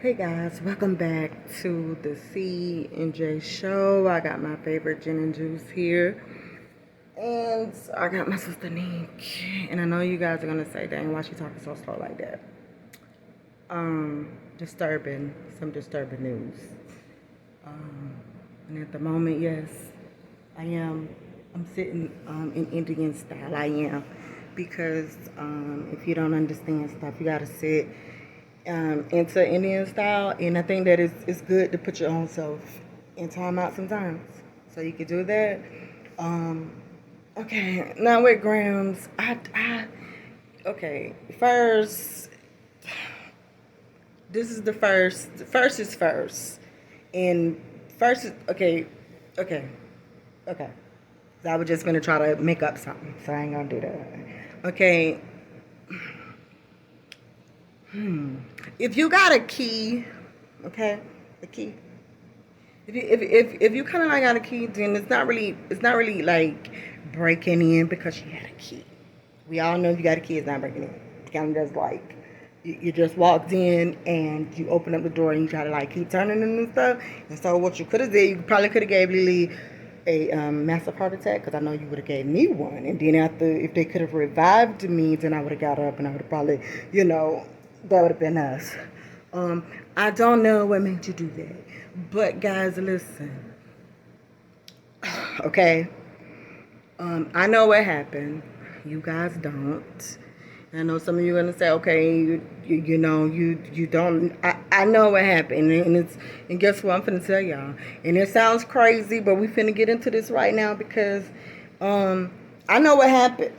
Hey guys, welcome back to the CNJSHOW. I got my favorite gin and juice here. And I got my sister NEEK. And I know you guys are gonna say, dang, why she talking so slow like that? Some disturbing news. And at the moment, yes, I'm sitting in Indian style. I am. Because if you don't understand stuff, you gotta sit into Indian style, and I think that it's good to put your own self in timeout sometimes. So you can do that. Okay, now with Gramz, okay, first, this is the first. First is first, and first is okay. I was just gonna try to make up something, so I ain't gonna do that. Okay. If you got a key, okay, a key. If you kind of like got a key, then it's not really like breaking in because you had a key. We all know if you got a key, it's not breaking in. It's kind of just like you just walked in and you open up the door and you try to like keep turning and stuff. And so what you could have did, you probably could have gave Leelee a massive heart attack, because I know you would have gave me one. And then after, if they could have revived me, then I would have got up and I would have probably, that would have been us. I don't know what made you do that, but guys, listen. Okay, I know what happened. You guys don't. I know some of you are gonna say, okay, you don't. I know what happened, and guess what? I'm finna tell y'all, and it sounds crazy, but we finna get into this right now because, I know what happened,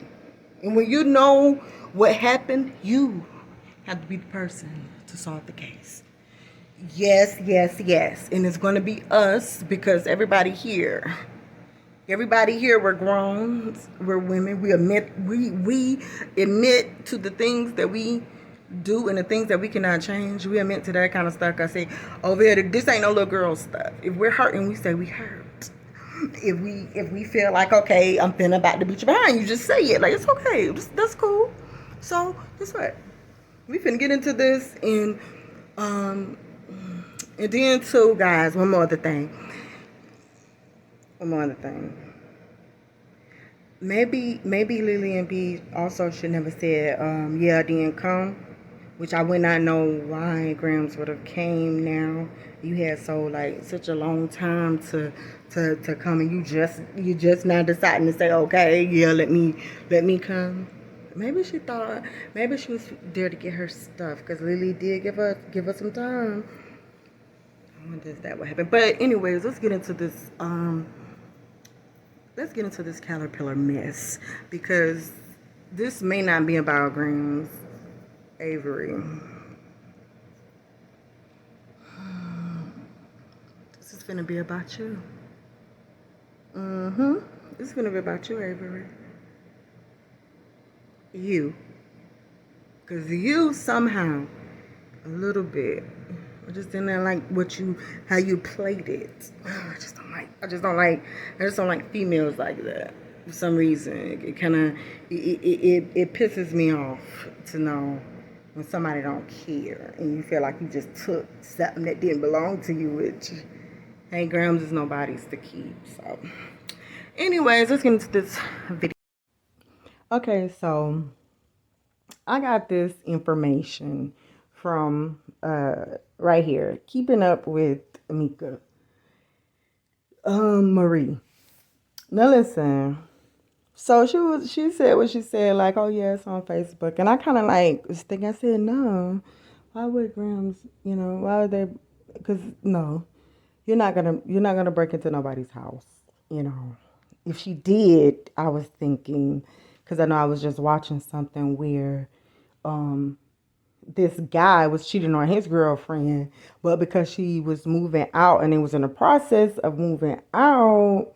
and when you know what happened, you have to be the person to solve the case. Yes, yes, yes, and it's gonna be us because everybody here, we're grown, we're women. We admit to the things that we do and the things that we cannot change. We admit to that kind of stuff. I say, over here, this ain't no little girl stuff. If we're hurting, we say we hurt. If we feel like, okay, I'm feeling about to beat you behind, you just say it. Like, it's okay. That's cool. So guess what? We finna get into this, um and then too, guys, one more other thing. Maybe Leelee and B also should never said, yeah, I didn't come, which I would not know why Gramz would have came now. You had such a long time to come, and you just now deciding to say, okay, yeah, let me come. Maybe she thought, maybe she was there to get her stuff, because Leelee did give us some time. I wonder if that would happen. But anyways, let's get into this caterpillar mess, because this may not be about Gramz, Avery. This is gonna be about you. This is gonna be about you, Avery. You. Because you somehow, a little bit, I just didn't like how you played it. I just don't like females like that. For some reason, it kind of, it pisses me off to know when somebody don't care and you feel like you just took something that didn't belong to you, which, hey, Gramz is nobody's to keep. So, anyways, let's get into this video. Okay, so I got this information from right here, Keeping Up with Mika. Marie. Now listen. So she said what she said, like, oh yeah, it's on Facebook. And I kinda like was thinking, I said, no. Why would Gramz, why would they, because no, you're not gonna break into nobody's house, If she did, I was thinking, because I know I was just watching something where this guy was cheating on his girlfriend, but because she was moving out and it was in the process of moving out,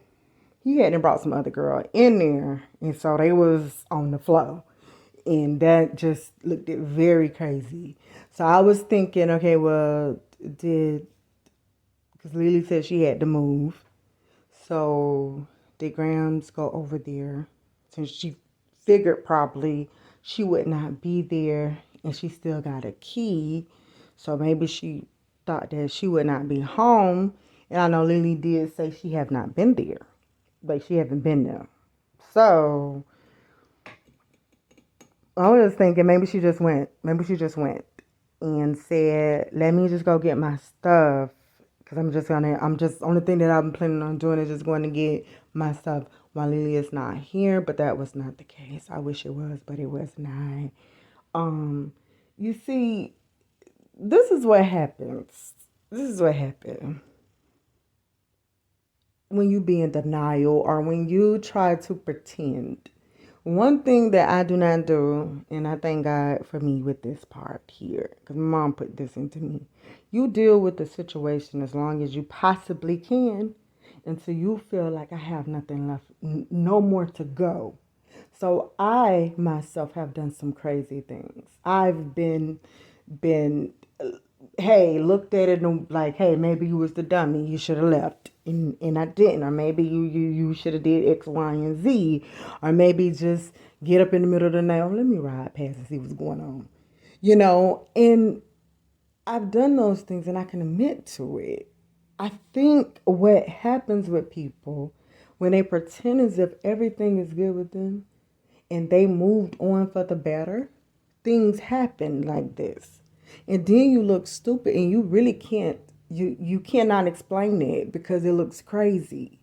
he hadn't brought some other girl in there, and so they was on the flow, and that just looked very crazy. So I was thinking, okay, well, because Leelee said she had to move, so did Gramz go over there since she figured probably she would not be there and she still got a key, so maybe she thought that she would not be home. And I know Leelee did say she have not been there. Like, she haven't been there. So, I was thinking maybe she just went. Maybe she just went and said, let me just go get my stuff. Because only thing that I'm planning on doing is just going to get my stuff while Leelee is not here. But that was not the case. I wish it was, but it was not. You see, this is what happens. This is what happened when you be in denial or when you try to pretend. One thing that I do not do, and I thank God for me with this part here, because my mom put this into me. You deal with the situation as long as you possibly can until you feel like I have nothing left, no more to go. So I myself have done some crazy things. I've been hey, looked at it and like, hey, maybe you was the dummy. You should have left. And I didn't. Or maybe you should have did X, Y, and Z. Or maybe just get up in the middle of the night. Oh, let me ride past and see what's going on. You know, and I've done those things and I can admit to it. I think what happens with people when they pretend as if everything is good with them and they moved on for the better, things happen like this. And then you look stupid and you really can't, you cannot explain it because it looks crazy.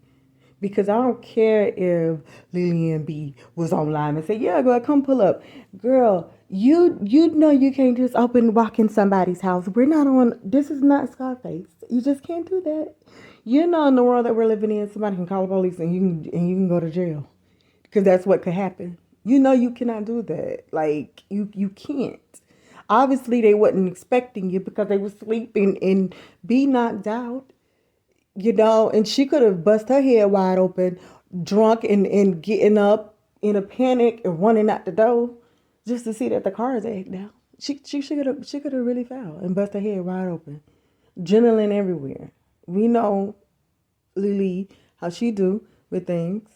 Because I don't care if Leelee and B was online and say, yeah, girl, come pull up. Girl, you know you can't just walk in somebody's house. This is not Scarface. You just can't do that. You know, in the world that we're living in, somebody can call the police and you can go to jail. Because that's what could happen. You know you cannot do that. Like, you can't. Obviously, they wasn't expecting you because they were sleeping and be knocked out, you know, and she could have bust her head wide open, drunk and getting up in a panic and running out the door just to see that the car is egged out. She could have really fell and bust her head wide open. Adrenaline everywhere. We know Leelee, how she do with things.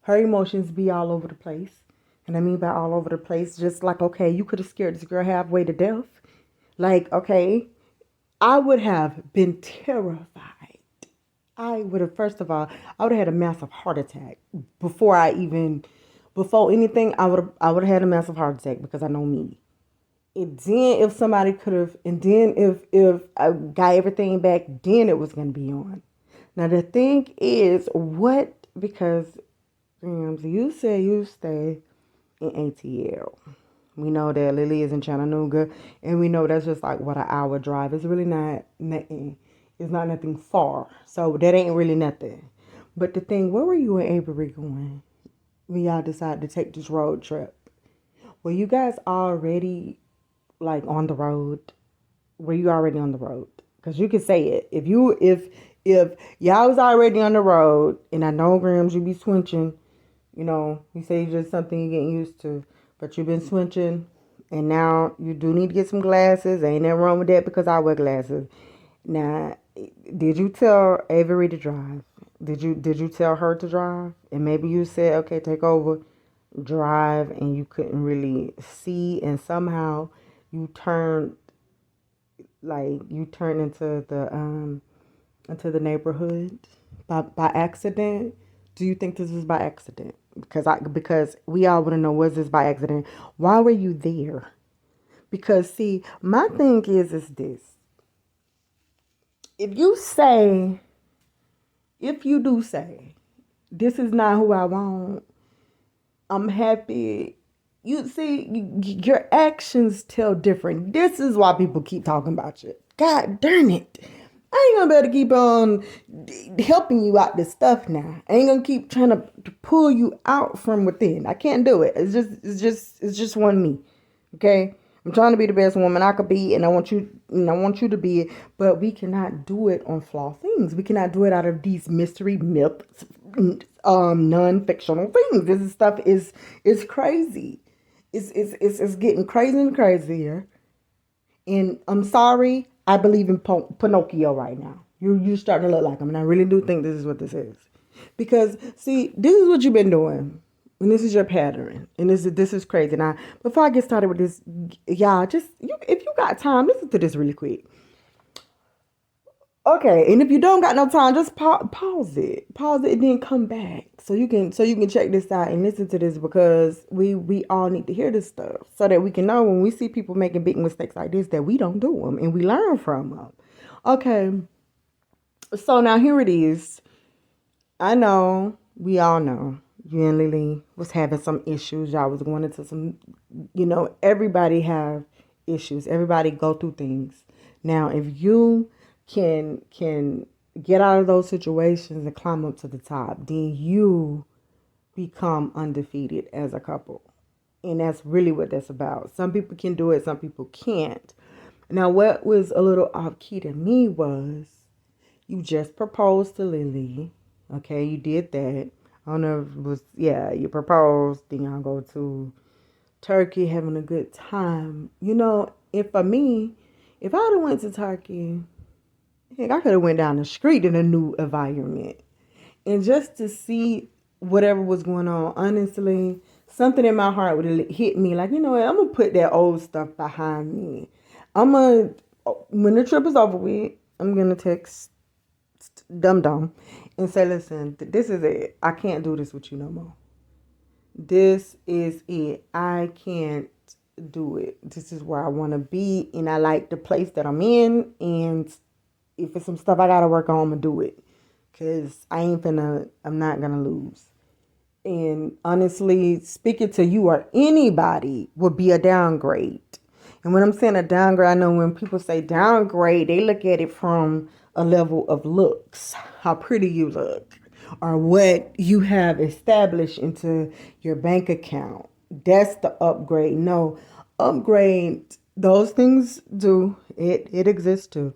Her emotions be all over the place. And I mean by all over the place, just like, okay, you could have scared this girl halfway to death. Like, okay, I would have been terrified. First of all, I would have had a massive heart attack before anything. I would have had a massive heart attack because I know me. And then if somebody could have, and then if I got everything back, then it was going to be on. Now the thing is, because Gramz, you say you stay in ATL. We know that Leelee is in Chattanooga, and we know that's just like an hour drive. It's really not nothing. It's not nothing far, so that ain't really nothing. But the thing, where were you and Avery going when y'all decided to take this road trip? Were you guys already like on the road? Were you already on the road? Because you can say it. If y'all was already on the road, and I know Gramz, you be switching. You know, you say it's just something you're getting used to. But you've been switching. And now you do need to get some glasses. Ain't nothing wrong with that because I wear glasses. Now, did you tell Avery to drive? Did you tell her to drive? And maybe you said, okay, take over, drive, and you couldn't really see. And somehow you turned into the neighborhood by accident. Do you think this was by accident? Because we all want to know, was this by accident? Why were you there? Because see, my thing is this. If you do say, this is not who I want, I'm happy. You see, your actions tell different. This is why people keep talking about you. God darn it. I ain't gonna be able to keep on helping you out this stuff now. I ain't gonna keep trying to pull you out from within. I can't do it. It's just one me. Okay? I'm trying to be the best woman I could be, and I want you to be it, but we cannot do it on flawed things. We cannot do it out of these mystery myths, non-fictional things. This stuff is crazy. It's getting crazier and crazier. And I'm sorry, I believe in Pinocchio right now. You're starting to look like him, and I really do think this is what this is. Because, see, this is what you've been doing, and this is your pattern, and this is crazy. Now, before I get started with this, y'all, if you got time, listen to this really quick. Okay, and if you don't got no time, just pause it, and then come back so you can check this out and listen to this, because we all need to hear this stuff so that we can know when we see people making big mistakes like this that we don't do them and we learn from them. Okay, so now here it is. I know we all know you and Leelee was having some issues. Y'all was going into some, everybody have issues. Everybody go through things. Now, if you can get out of those situations and climb up to the top, then you become undefeated as a couple. And that's really what that's about. Some people can do it, some people can't. Now, what was a little off key to me was you just proposed to Leelee. Okay, you did that. I don't know if it was, you proposed, then y'all go to Turkey having a good time. And for me, if I would have went to Turkey, heck, I could have went down the street in a new environment. And just to see whatever was going on, honestly, something in my heart would have hit me like, you know what, I'm going to put that old stuff behind me. When the trip is over with, I'm going to text Dum and say, listen, this is it. I can't do this with you no more. This is it. I can't do it. This is where I want to be, and I like the place that I'm in, and if it's some stuff I got to work on, I'm going to do it, because I'm not going to lose. And honestly, speaking to you or anybody would be a downgrade. And when I'm saying a downgrade, I know when people say downgrade, they look at it from a level of looks, how pretty you look, or what you have established into your bank account. That's the upgrade. No, upgrade, those things do, it exists too.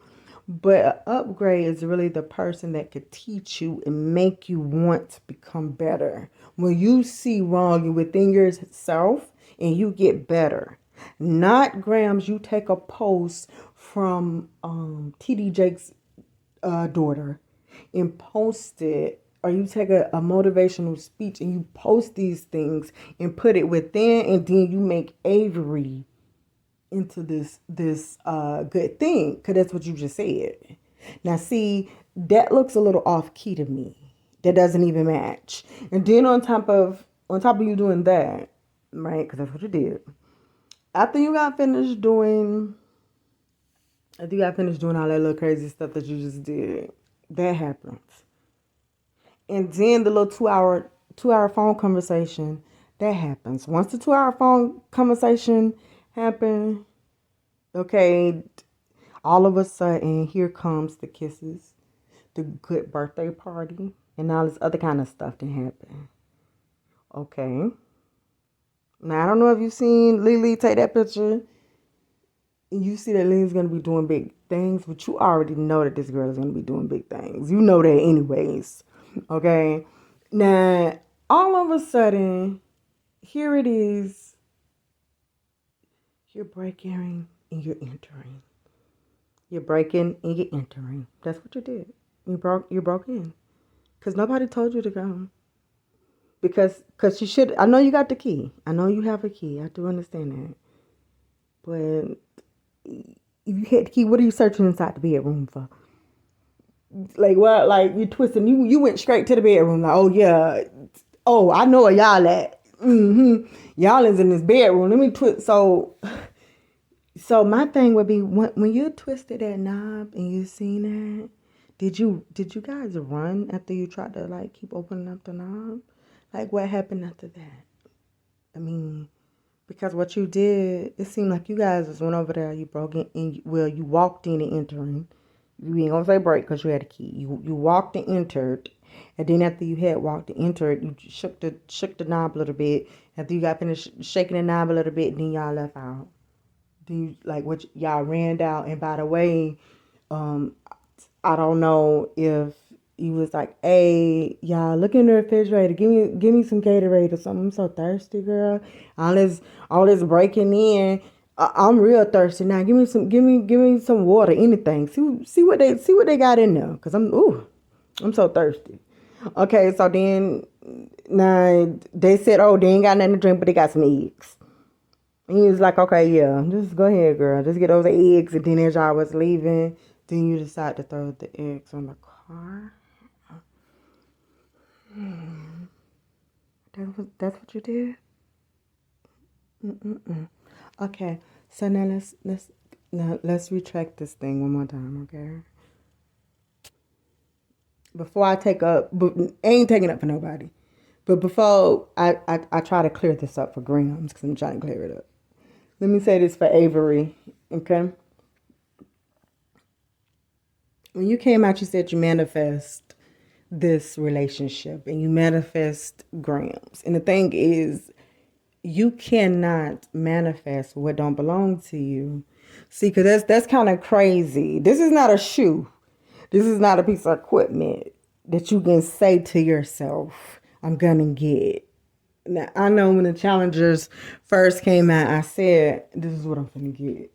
But an upgrade is really the person that could teach you and make you want to become better. When you see wrong within yourself and you get better. Not Gramz, you take a post from TD Jake's daughter and post it, or you take a motivational speech and you post these things and put it within, and then you make Avery into this good thing, because that's what you just said. Now see, that looks a little off key to me. That doesn't even match. And then on top of you doing that, right, because that's what you did, after you got finished doing all that little crazy stuff that you just did, that happens. And then the little 2-hour phone conversation, that happens. Once the 2-hour phone conversation happened, okay, all of a sudden, here comes the kisses, the good birthday party, and all this other kind of stuff that happened. Okay. Now, I don't know if you've seen Leelee take that picture. You see that Lee's going to be doing big things, but you already know that this girl is going to be doing big things. You know that anyways. Okay. Now, all of a sudden, here it is. You're breaking and you're entering. You're breaking and you're entering. That's what you did. You broke in. Because nobody told you to go. Because you should. I know you got the key. I know you have a key. I do understand that. But if you had the key, what are you searching inside the bedroom for? Like what? Like you twisting. You went straight to the bedroom. Like, oh yeah. Oh, I know where y'all at. Y'all is in this bedroom. Let me twist. So my thing would be, when you twisted that knob and you seen that, did you guys run after you tried to like keep opening up the knob? Like what happened after that? I mean, because what you did, it seemed like you guys just went over there, you broke in, and you walked in and entering. You ain't gonna say break because you had a key. You walked and entered, and then after you had walked and entered, you shook the knob a little bit. After you got finished shaking the knob a little bit, then y'all left out. Then y'all ran out, and by the way, I don't know if you was like, hey, y'all, look in the refrigerator, give me some Gatorade or something. I'm so thirsty, girl. All this breaking in. I'm real thirsty now. Give me some water, anything. See what they got in there, cause I'm so thirsty. Okay, so then now they said, oh, they ain't got nothing to drink, but they got some eggs. And he was like, okay, yeah, just go ahead, girl, just get those eggs. And then as y'all was leaving, Then you decide to throw the eggs on the car. That's what you did? Okay, so now let's retract this thing one more time, okay? Before I take up, but I ain't taking up for nobody. But before I try to clear this up for Gramz, because I'm trying to clear it up. Let me say this for Avery, okay? When you came out, you said you manifest this relationship and you manifest Gramz. And the thing is, you cannot manifest what don't belong to you. See, because that's kind of crazy. This is not a shoe. This is not a piece of equipment that you can say to yourself, I'm going to get. Now, I know when the Challengers first came out, I said, this is what I'm going to get.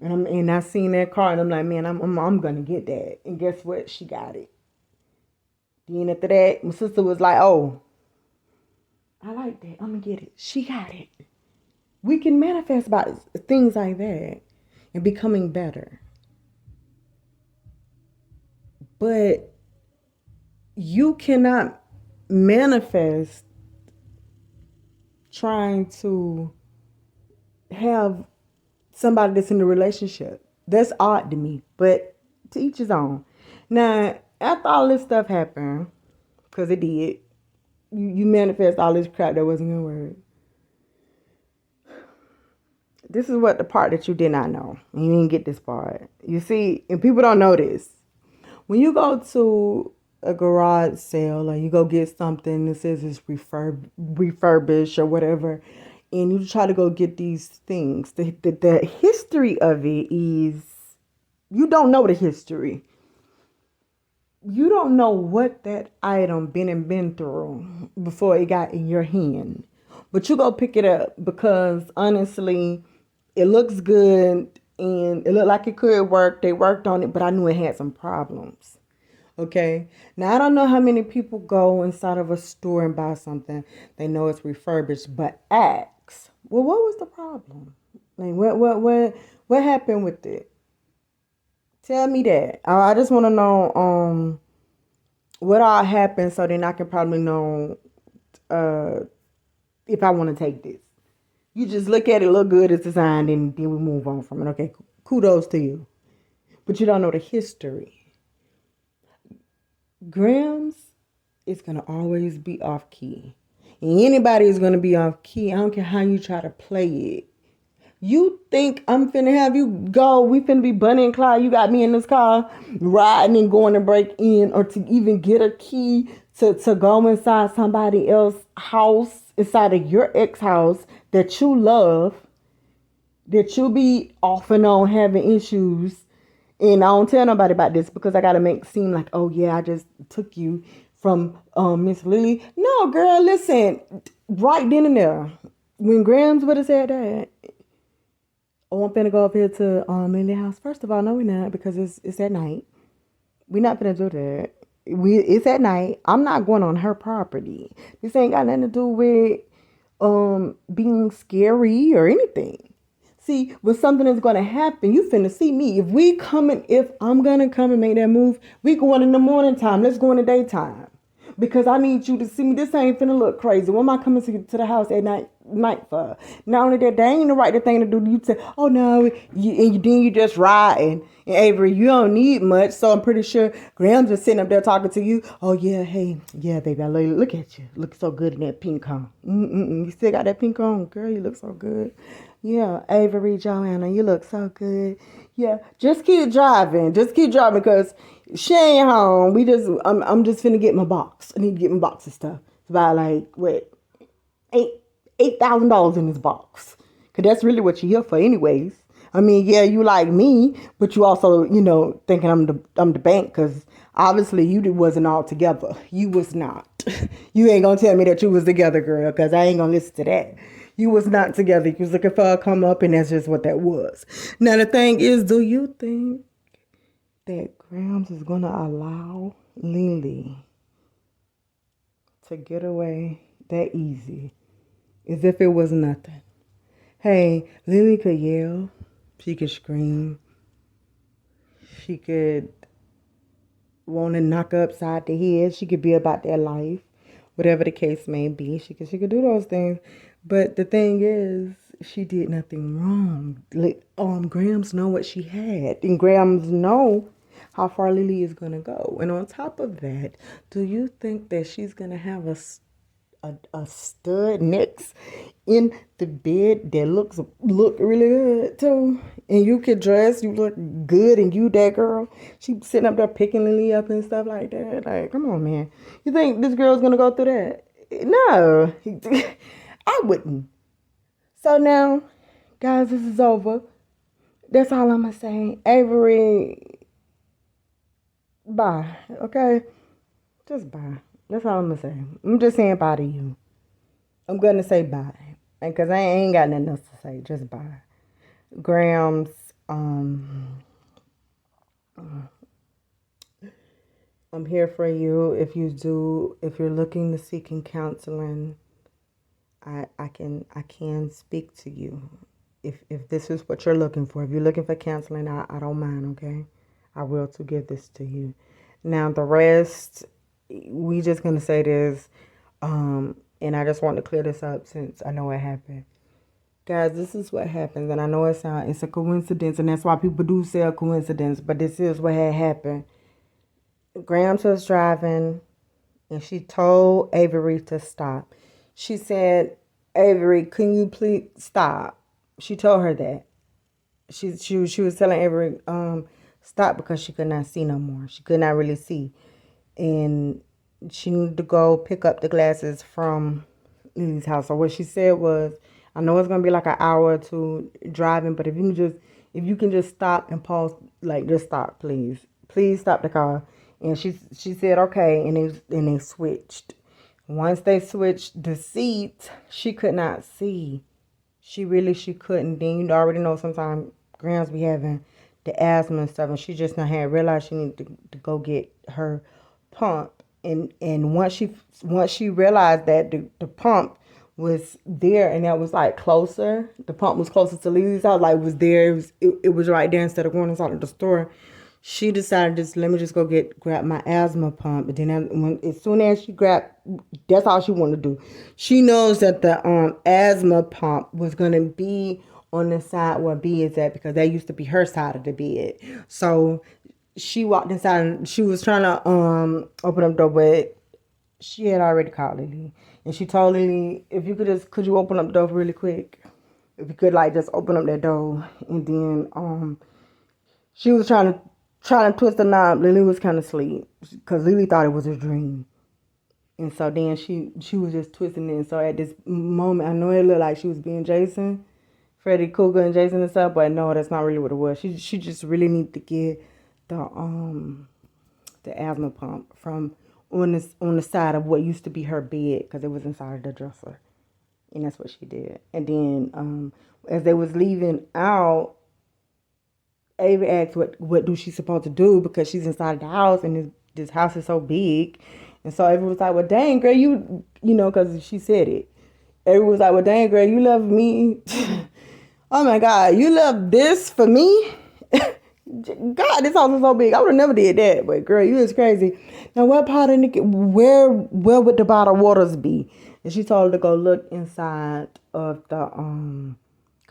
And I seen that car, and I'm like, man, I'm going to get that. And guess what? She got it. Then after that, my sister was like, oh, I like that. I'm going to get it. She got it. We can manifest about things like that and becoming better. But you cannot manifest trying to have somebody that's in a relationship. That's odd to me, but to each his own. Now, after all this stuff happened, because it did, you manifest all this crap that wasn't gonna work. This is what the part that you did not know. You didn't get this part. You see, and people don't know this. When you go to a garage sale or you go get something that says it's refurbished or whatever, and you try to go get these things, the history of it is, you don't know the history. You don't know what that item been through before it got in your hand. But you go pick it up because honestly, it looks good and it looked like it could work. They worked on it, but I knew it had some problems. Okay. Now, I don't know how many people go inside of a store and buy something. They know it's refurbished, but ask, well, what was the problem? Like, what happened with it? Tell me that. I just want to know what all happened so then I can probably know if I want to take this. You just look at it, look good, it's designed, and then we move on from it. Okay, kudos to you. But you don't know the history. Gramz is going to always be off key. And anybody is going to be off key. I don't care how you try to play it. You think I'm finna have you go, we finna be Bunny and Clyde, you got me in this car riding and going to break in or to even get a key to go inside somebody else's house, inside of your ex-house that you love, that you be off and on having issues. And I don't tell nobody about this because I got to make it seem like, oh yeah, I just took you from Miss Leelee. No, girl, listen, right then and there, when Gramz would have said that, oh, I'm finna go up here to in the house. First of all, no, we're not, because it's at night. We're not finna do that. It's at night. I'm not going on her property. This ain't got nothing to do with being scary or anything. See, when something is gonna happen, you finna see me. If I'm gonna come and make that move, we going in the morning time. Let's go in the daytime. Because I need you to see me. This ain't finna look crazy. What am I coming to the house at night for? Not only that, they ain't the right thing to do. You say, oh no, then you just riding. And Avery, you don't need much. So I'm pretty sure Graham's just sitting up there talking to you. Oh yeah, hey, yeah, baby, I love you. Look at you. Look so good in that pink on. You still got that pink on, girl. You look so good. Yeah, Avery, Joanna, you look so good. Yeah, just keep driving. Because she ain't home. I'm just finna get my box. I need to get my box of stuff. It's about like what, $8,000 in this box. Cause that's really what you're here for, anyways. I mean, yeah, you like me, but you also, thinking I'm the bank. Cause obviously you wasn't all together. You was not. You ain't gonna tell me that you was together, girl. Cause I ain't gonna listen to that. You was not together. You was looking for a come up, and that's just what that was. Now the thing is, do you think that Gramz is gonna allow Leelee to get away that easy, as if it was nothing? Hey, Leelee could yell, she could scream, She could want to knock her upside the head. She could be about their life, whatever the case may be. She could do those things. But the thing is, she did nothing wrong. Gramz know what she had, and Gramz know how far Leelee is gonna go. And on top of that, do you think that she's gonna have a stud next in the bed that look really good too? And you could dress, you look good, and you that girl. She sitting up there picking Leelee up and stuff like that. Like, come on, man. You think this girl's gonna go through that? No, I wouldn't. So now, guys, this is over. That's all I'm gonna say. Avery, bye. Okay, just bye. That's all I'm gonna say. I'm just saying bye to you. I'm gonna say bye, because I ain't got nothing else to say. Just bye. Gramz, I'm here for you. If you're looking to seek counseling, I can speak to you. If this is what you're looking for, if you're looking for counseling, I don't mind, okay? I will to give this to you. Now the rest, we just gonna say this, and I just want to clear this up since I know it happened. Guys, this is what happens, and I know it's a coincidence, and that's why people do say a coincidence, but this is what had happened. Gramz was driving, and she told Avery to stop. She said, Avery, can you please stop? She told her that. She was telling Avery, stop, because she could not see no more. She could not really see. And she needed to go pick up the glasses from Leelee's house. So what she said was, I know it's gonna be like an hour or two driving, but if you can just stop and pause, like just stop, please. Please stop the car. And she said okay, and they switched. Once they switched the seats, she could not see. She couldn't. Then you already know sometimes Gramz be having the asthma and stuff, and she just not had realized she needed to go get her pump. And once she realized that the pump was there, and that was like closer, the pump was closer to Lee's house, like it was there, it was right there instead of going inside of the store. She decided, let me just go grab my asthma pump. But then as soon as she grabbed, that's all she wanted to do. She knows that the asthma pump was going to be on the side where B is at, because that used to be her side of the bed. So she walked inside, and she was trying to open up the door, but she had already called Leelee. And she told Leelee, if you could you open up the door really quick? If you could, like, just open up that door. And then she was trying to twist the knob. Leelee was kind of asleep, because Leelee thought it was a dream. And so then she was just twisting it. And so at this moment, I know it looked like she was being Jason, Freddy Krueger and Jason and stuff, but no, that's not really what it was. She just really needed to get the asthma pump from on the side of what used to be her bed, because it was inside of the dresser. And that's what she did. And then as they was leaving out, Avery asked what do she supposed to do, because she's inside the house, and this house is so big. And so Avery was like, well, dang, girl, you know, because she said it. Avery was like, well, dang, girl, you love me. Oh, my God, you love this for me? God, this house is so big. I would have never did that. But, girl, you is crazy. Now, what part of where would the bottled waters be? And she told her to go look inside of the,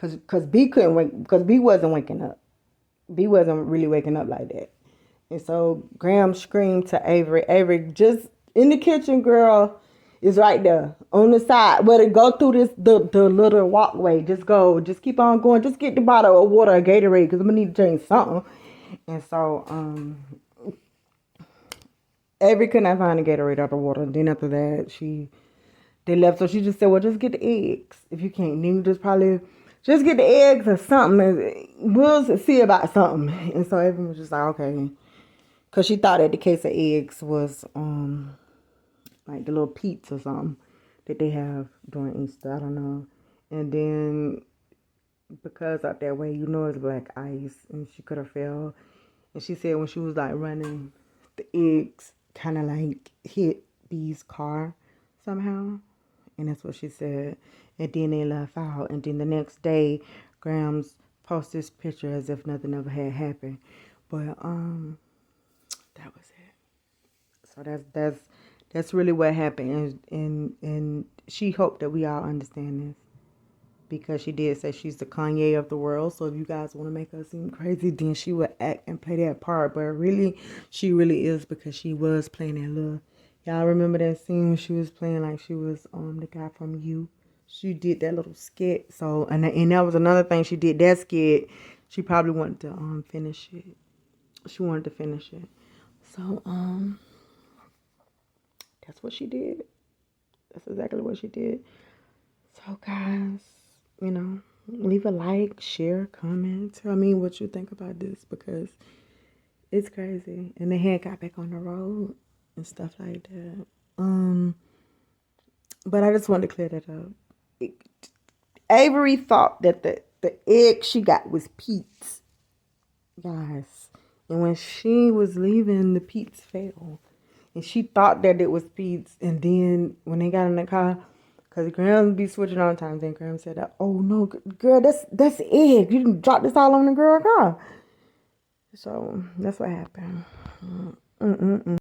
because B couldn't wake, because B wasn't waking up. B wasn't really waking up like that. And so Gramz screamed to Avery, just in the kitchen, girl, is right there on the side. But go through the little walkway. Just keep on going. Just get the bottle of water or Gatorade, because I'm going to need to drink something. And so Avery could not find the Gatorade or the water. And then after that, they left. So she just said, well, just get the eggs. If you can't, then you just probably just get the eggs or something. We'll see about something. And so everyone was just like, okay. Because she thought that the case of eggs was like the little Pete's or something that they have during Easter. I don't know. And then because out that way, you know it's black ice. And she could have fell. And she said when she was like running, the eggs kind of like hit B's car somehow. And that's what she said. And then they left out. And then the next day, Gramz posted this picture as if nothing ever had happened. But that was it. So that's really what happened, and she hoped that we all understand this, because she did say she's the Kanye of the world. So if you guys want to make her seem crazy, then she would act and play that part. But really, she really is, because she was playing that little. Y'all remember that scene when she was playing like she was the guy from You? She did that little skit. So and that was another thing, she did that skit. She probably wanted to finish it. She wanted to finish it. So that's what she did. That's exactly what she did. So guys, you know, leave a like, share, comment, tell me what you think about this, because it's crazy. And the head got back on the road and stuff like that. But I just wanted to clear that up. Avery thought that the egg she got was Pete's, guys. And when she was leaving, the Pete's fell. And she thought that it was Pete's. And then when they got in the car, because Gramz be switching on times, then Gramz said, "Oh no, girl, that's egg. You didn't drop this all on the girl car." So that's what happened.